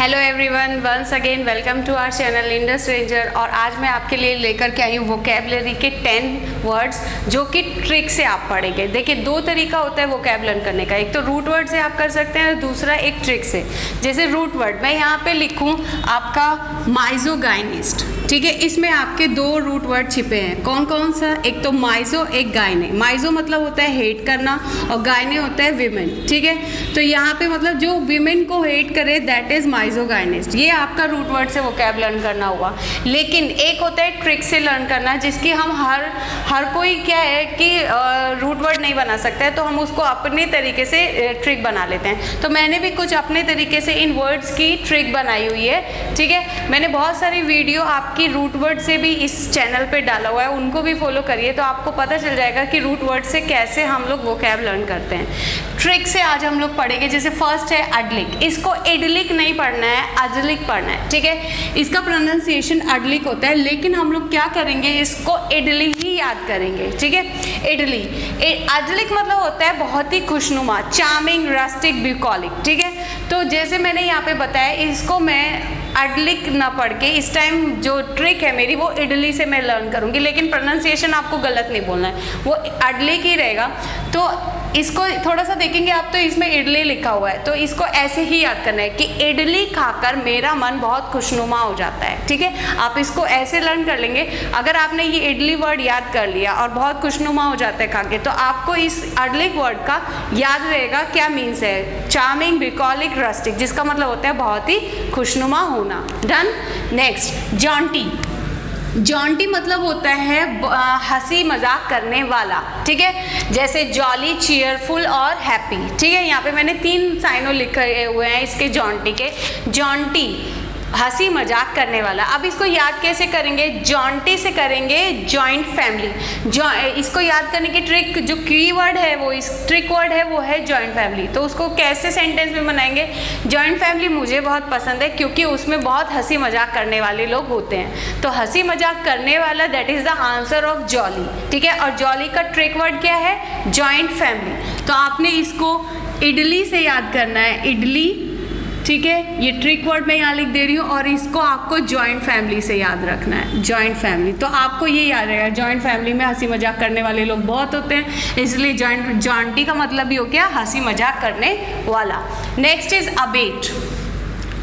Hello everyone, once again welcome to our channel Indus ranger. और आज मैं आपके लिए लेकर के आई हूँ वोकैबलरी के 10 वर्ड्स जो कि ट्रिक से आप पढ़ेंगे। देखिए, दो तरीका होता है वोकैब लर्न करने का। एक तो रूट वर्ड से आप कर सकते हैं और दूसरा एक ट्रिक से। जैसे रूट वर्ड मैं यहाँ पे लिखूँ आपका माइजोगाइनिस्ट, ठीक है। इसमें आपके दो रूट वर्ड छिपे हैं। कौन कौन सा? एक तो माइजो, एक गायने। माइजो मतलब होता है हेट करना और गायने होता है विमेन, ठीक है। तो यहाँ पे मतलब जो विमेन को हेट करे दैट इज माइजोगाइनिस्ट। ये आपका रूट वर्ड से वोकैब लर्न करना हुआ। लेकिन एक होता है ट्रिक से लर्न करना, जिसकी हम हर कोई क्या है कि रूट वर्ड नहीं बना सकता है, तो हम उसको अपने तरीके से ट्रिक बना लेते हैं। तो मैंने भी कुछ अपने तरीके से इन वर्ड्स की ट्रिक बनाई हुई है, ठीक है। मैंने बहुत सारी वीडियो आपकी रूट वर्ड से भी इस चैनल पे डाला हुआ है, उनको भी फॉलो करिए तो आपको पता चल जाएगा कि रूट वर्ड से कैसे हम लोग वोकैब लर्न करते हैं। ट्रिक से आज हम लोग पढ़ेंगे। जैसे फर्स्ट है अडलिक। इसको एडलिक नहीं पढ़ना है, अजलिक पढ़ना है, ठीक है। इसका प्रोनाउंसिएशन अडलिक होता है, लेकिन हम लोग क्या करेंगे, इसको इडली ही याद करेंगे, ठीक है। इडली। अजलिक मतलब होता है बहुत ही खुशनुमा, चार्मिंग, रस्टिक, ब्यूकॉलिक, ठीक है। तो जैसे मैंने यहाँ पे बताया, इसको मैं अडलिक ना पढ़ के इस टाइम जो ट्रिक है मेरी वो इडली से मैं लर्न करूँगी, लेकिन प्रोनाउंसिएशन आपको गलत नहीं बोलना है, वो अडलिक ही रहेगा। तो इसको थोड़ा सा देखेंगे आप तो इसमें इडली लिखा हुआ है, तो इसको ऐसे ही याद करना है कि इडली खाकर मेरा मन बहुत खुशनुमा हो जाता है, ठीक है। आप इसको ऐसे लर्न कर लेंगे। अगर आपने ये इडली वर्ड याद कर लिया और बहुत खुशनुमा हो जाता है खा के, तो आपको इस अडलिक वर्ड का याद रहेगा क्या मीन्स है। चार्मिंग, ब्यूकॉलिक, रस्टिक, जिसका मतलब होता है बहुत ही खुशनुमा होना। डन। Next, Jonty. जॉन्टी मतलब होता है हंसी मजाक करने वाला, ठीक है। जैसे जॉली, चीयरफुल और हैप्पी, ठीक है। यहाँ पे मैंने 3 साइनों लिखे हुए हैं इसके जॉन्टी के। जॉन्टी हंसी मजाक करने वाला। अब इसको याद कैसे करेंगे? जॉन्टी से करेंगे जॉइंट फैमिली। इसको याद करने की ट्रिक, जो की वर्ड है वो इस ट्रिक वर्ड है वो है जॉइंट फैमिली। तो उसको कैसे सेंटेंस में बनाएंगे? जॉइंट फैमिली मुझे बहुत पसंद है क्योंकि उसमें बहुत हंसी मजाक करने वाले लोग होते हैं। तो हंसी मजाक करने वाला, that is the answer of jolly, ठीक है। और जॉली का ट्रिक वर्ड क्या है? Joint family. तो आपने इसको इडली से याद करना है, इडली, ठीक है। ये ट्रिक वर्ड मैं यहाँ लिख दे रही हूँ और इसको आपको जॉइंट फैमिली से याद रखना है, जॉइंट फैमिली। तो आपको ये याद रहेगा, जॉइंट फैमिली में हंसी मजाक करने वाले लोग बहुत होते हैं, इसलिए जॉइंटी का मतलब भी हो गया हंसी मजाक करने वाला। नेक्स्ट इज अबेट,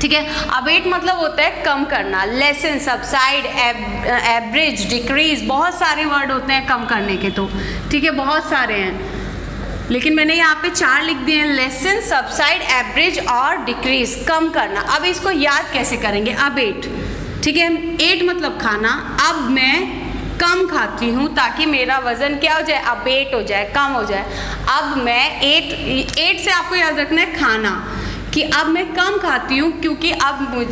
ठीक है। अबेट मतलब होता है कम करना। लेसन, सबसाइड, एवरेज, डिक्रीज, बहुत सारे वर्ड होते हैं कम करने के, तो ठीक है, बहुत सारे हैं, लेकिन मैंने यहाँ पे 4 लिख दिए हैं। लेसन, सबसाइड, एवरेज और डिक्रीज, कम करना। अब इसको याद कैसे करेंगे? अब एट, ठीक है। एट मतलब खाना। अब मैं कम खाती हूँ ताकि मेरा वजन क्या हो जाए? अबेट हो जाए, कम हो जाए। अब मैं एट से आपको याद रखना है खाना, कि अब मैं कम खाती हूँ क्योंकि अब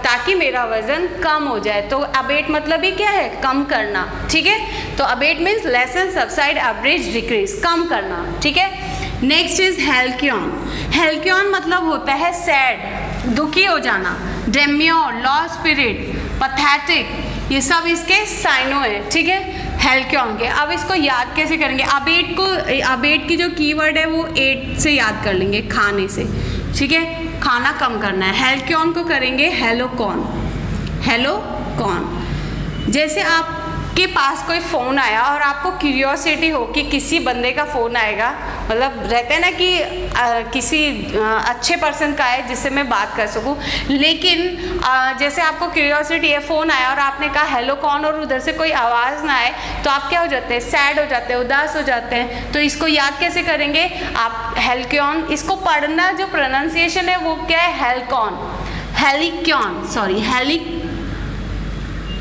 ताकि मेरा वजन कम हो जाए। तो अबेट मतलब ही क्या है? कम करना, ठीक है। तो abate means lessen, subside, average, decrease, कम करना, ठीक है। Next is हेल्क्योन। हेल्क्योन मतलब होता है सैड, दुखी हो जाना। डेम्योर, लॉ स्पिरिट, पैथेटिक, ये सब इसके साइनो है, ठीक है, हेल्क्योन के। अब इसको याद कैसे करेंगे? अबेट की जो कीवर्ड है वो 8 से याद कर लेंगे, खाने से, ठीक है। खाना कम करना है। हेल्क्योन को करेंगे हेलोकॉन, हेलोकॉन। जैसे आपके पास कोई फ़ोन आया और आपको क्यूरियोसिटी हो कि किसी बंदे का फ़ोन आएगा, मतलब रहता है ना कि किसी अच्छे पर्सन का है जिससे मैं बात कर सकूं, लेकिन जैसे आपको क्यूरियोसिटी है, फ़ोन आया और आपने कहा हेलो कौन, और उधर से कोई आवाज़ ना आए, तो आप क्या हो जाते हैं? सैड हो जाते हैं, उदास हो जाते हैं। तो इसको याद कैसे करेंगे आप? हेल्क्योन। इसको पढ़ना जो प्रोनाउंसिएशन है वो क्या है? हेल्कॉन, हेलिक्योन, सॉरी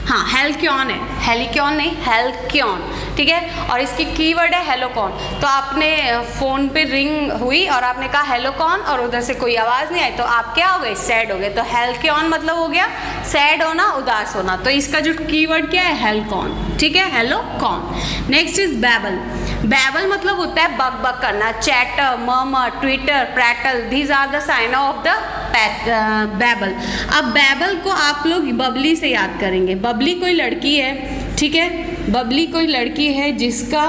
हेल्क्योन है, हेलिक्योन नहीं, हेल्क्योन, ठीक है। और इसकी कीवर्ड है हेलोकॉन। तो आपने फ़ोन पे रिंग हुई और आपने कहा हेलोकॉन और उधर से कोई आवाज़ नहीं आई, तो आप क्या हो गए? सैड हो गए। तो हेल्क्योन मतलब हो गया सैड होना, उदास होना। तो इसका जो कीवर्ड क्या है? हेल्कॉन, ठीक है, halcyon. Next is babble. Babble मतलब होता है बक बक करना। Chatter, murmur, twitter, prattle, these are the sign of the babble. अब बैबल को आप लोग बबली से याद करेंगे। बबली कोई लड़की है, ठीक है, बबली कोई लड़की है जिसका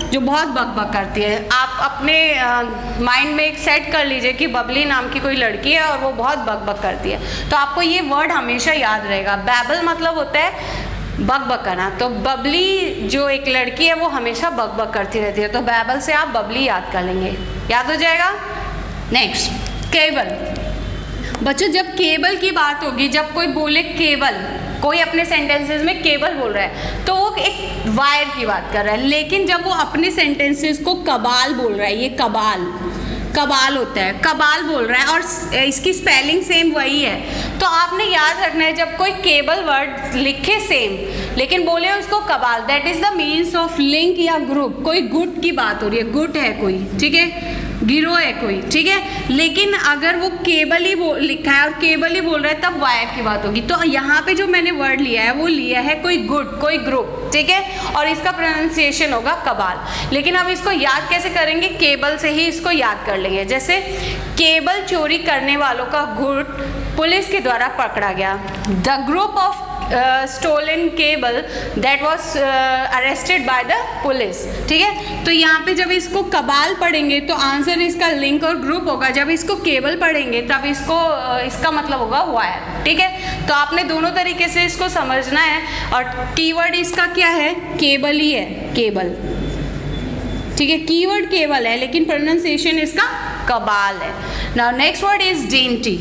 जो बहुत बकबक करती है। आप अपने माइंड में एक सेट कर लीजिए कि बबली नाम की कोई लड़की है और वो बहुत बकबक करती है, तो आपको ये वर्ड हमेशा याद रहेगा। बैबल मतलब होता है बकबक करना, तो बबली जो एक लड़की है वो हमेशा बकबक करती रहती है, तो बैबल से आप बबली याद कर लेंगे, याद हो जाएगा। Next, cable. बच्चों जब केबल की बात होगी, जब कोई बोले केबल, कोई अपने सेंटेंसेस में केबल बोल रहा है तो वो एक वायर की बात कर रहा है, लेकिन जब वो अपने सेंटेंसेस को कबाल बोल रहा है, ये कबाल होता है, कबाल बोल रहा है और इसकी स्पेलिंग सेम वही है, तो आपने याद रखना है जब कोई केबल वर्ड लिखे सेम लेकिन बोले उसको cabal, that is the means of link या ग्रुप। कोई गुट की बात हो रही है, गुट है कोई, ठीक है, गिरोह है कोई, ठीक है, लेकिन अगर वो केबल ही लिखा है और केबल ही बोल रहा है तब वायर की बात होगी। तो यहाँ पे जो मैंने वर्ड लिया है वो लिया है कोई गुट, कोई ग्रुप, ठीक है, और इसका प्रोनाउंसिएशन होगा कबाल। लेकिन अब इसको याद कैसे करेंगे, केबल से ही इसको याद कर लेंगे। जैसे केबल चोरी करने वालों का गुट पुलिस के द्वारा पकड़ा गया, the group of stolen cable that was arrested by the police, ठीक है। तो यहाँ पे जब इसको कबाल पढ़ेंगे तो आंसर इसका लिंक और ग्रुप होगा, जब इसको केबल पढ़ेंगे तब इसका मतलब होगा वायर, ठीक है। तो आपने दोनों तरीके से इसको समझना है, और कीवर्ड इसका क्या है, केबल ही है, केबल, ठीक है, कीवर्ड केबल है लेकिन प्रोनाउंसिएशन इसका कबाल है। Now next word is dainty.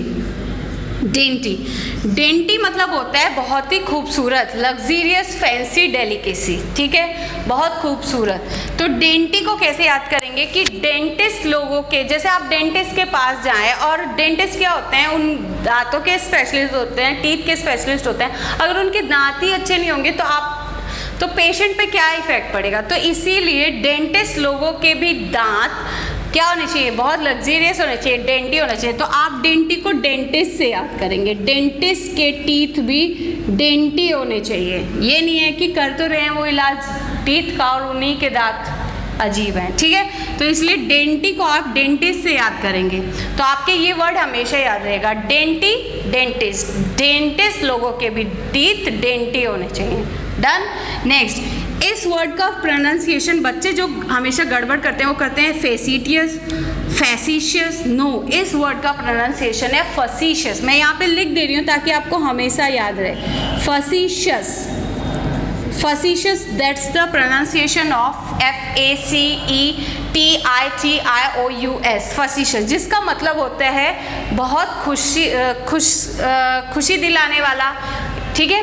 Dainty मतलब होता है बहुत ही खूबसूरत, लग्जीरियस, फैंसी, डेलिकेसी, ठीक है, बहुत खूबसूरत। तो डेंटी को कैसे याद करेंगे कि डेंटिस्ट लोगों के, जैसे आप डेंटिस्ट के पास जाएं, और डेंटिस्ट क्या होते हैं, उन दांतों के स्पेशलिस्ट होते हैं, टीथ के स्पेशलिस्ट होते हैं। अगर उनके दांत ही अच्छे नहीं होंगे तो पेशेंट पे क्या इफेक्ट पड़ेगा, तो इसीलिए डेंटिस्ट लोगों के भी दांत क्या होने चाहिए, बहुत लग्जीरियस होने चाहिए, डेंटी होना चाहिए। तो आप डेंटी को डेंटिस्ट से याद करेंगे, डेंटिस्ट के टीथ भी डेंटी होने चाहिए। ये नहीं है कि कर तो रहे हैं वो इलाज टीथ का और उन्हीं के दांत अजीब हैं, ठीक है। तो इसलिए डेंटी को आप डेंटिस्ट से याद करेंगे, तो आपके ये वर्ड हमेशा याद रहेगा, डेंटी, डेंटिस्ट। डेंटिस्ट लोगों के भी टीथ डेंटी होने चाहिए। डन। नेक्स्ट, इस वर्ड का प्रोनाउंसिएशन बच्चे जो हमेशा गड़बड़ करते हैं वो करते हैं फेसिटियस, फैसिशियस। नो, इस वर्ड का प्रोनाउंसिएशन है फसीशियस। मैं यहाँ पे लिख दे रही हूँ ताकि आपको हमेशा याद रहे, फसीशियस, फसीशियस, that's the pronunciation of FACETIOUS, फसीशियस, जिसका मतलब होता है बहुत खुशी दिलाने वाला, ठीक है,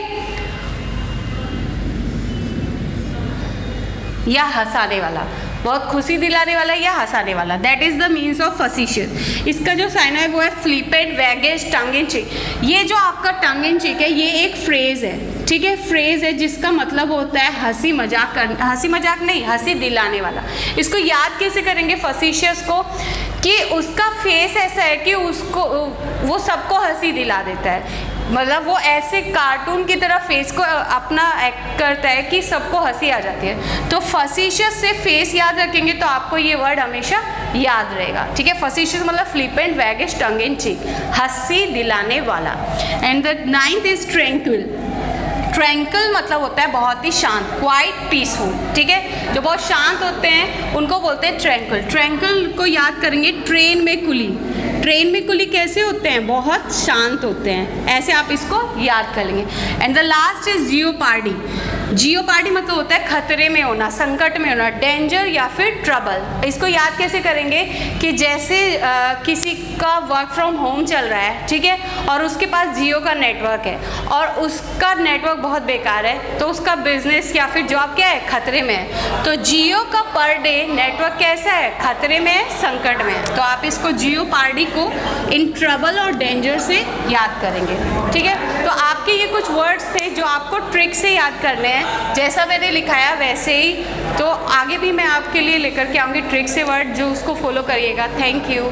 या हंसाने वाला, बहुत खुशी दिलाने वाला या हंसाने वाला, that is the means of facetious. इसका जो साइन है वो है फ्लिपेंट, वैगेज, टंग इन चीक। ये जो आपका टंग इन चीक है ये एक फ्रेज है, ठीक है, फ्रेज है जिसका मतलब होता है हंसी मजाक नहीं, हंसी दिलाने वाला। इसको याद कैसे करेंगे फसीशियस को, कि उसका फेस ऐसा है कि वो सबको हंसी दिला देता है, मतलब वो ऐसे कार्टून की तरह फेस को अपना एक्ट करता है कि सबको हंसी आ जाती है। तो फसीशियस से फेस याद रखेंगे तो आपको ये वर्ड हमेशा याद रहेगा, ठीक है। फसीशियस मतलब फ्लिपेंट, वैगिश, टंग इन चीक, हंसी दिलाने वाला। And the 9th is tranquil. Tranquil मतलब होता है बहुत ही शांत, क्वाइट, पीसफुल, ठीक है, जो बहुत शांत होते हैं उनको बोलते हैं ट्रैंक्विल। ट्रैंक्विल को याद करेंगे, ट्रेन में कुली। ट्रेन में कुली कैसे होते हैं, बहुत शांत होते हैं, ऐसे आप इसको याद कर लेंगे। And the last is jeopardy. Jeopardy मतलब होता है खतरे में होना, संकट में होना, डेंजर या फिर ट्रबल। इसको याद कैसे करेंगे कि जैसे किसी का वर्क फ्रॉम होम चल रहा है, ठीक है, और उसके पास जियो का नेटवर्क है और उसका नेटवर्क बहुत बेकार है, तो उसका बिजनेस या फिर जॉब क्या है, खतरे में है। तो जियो का पर डे नेटवर्क कैसा है, खतरे में है, संकट में है। तो आप इसको जियोपार्डी को इन ट्रबल और डेंजर से याद करेंगे, ठीक है। तो आपके ये कुछ वर्ड्स थे जो आपको ट्रिक से याद करने हैं, जैसा मैंने लिखाया वैसे ही। तो आगे भी मैं आपके लिए लेकर के आऊँगी ट्रिक से वर्ड, जो उसको फॉलो करिएगा। Thank you.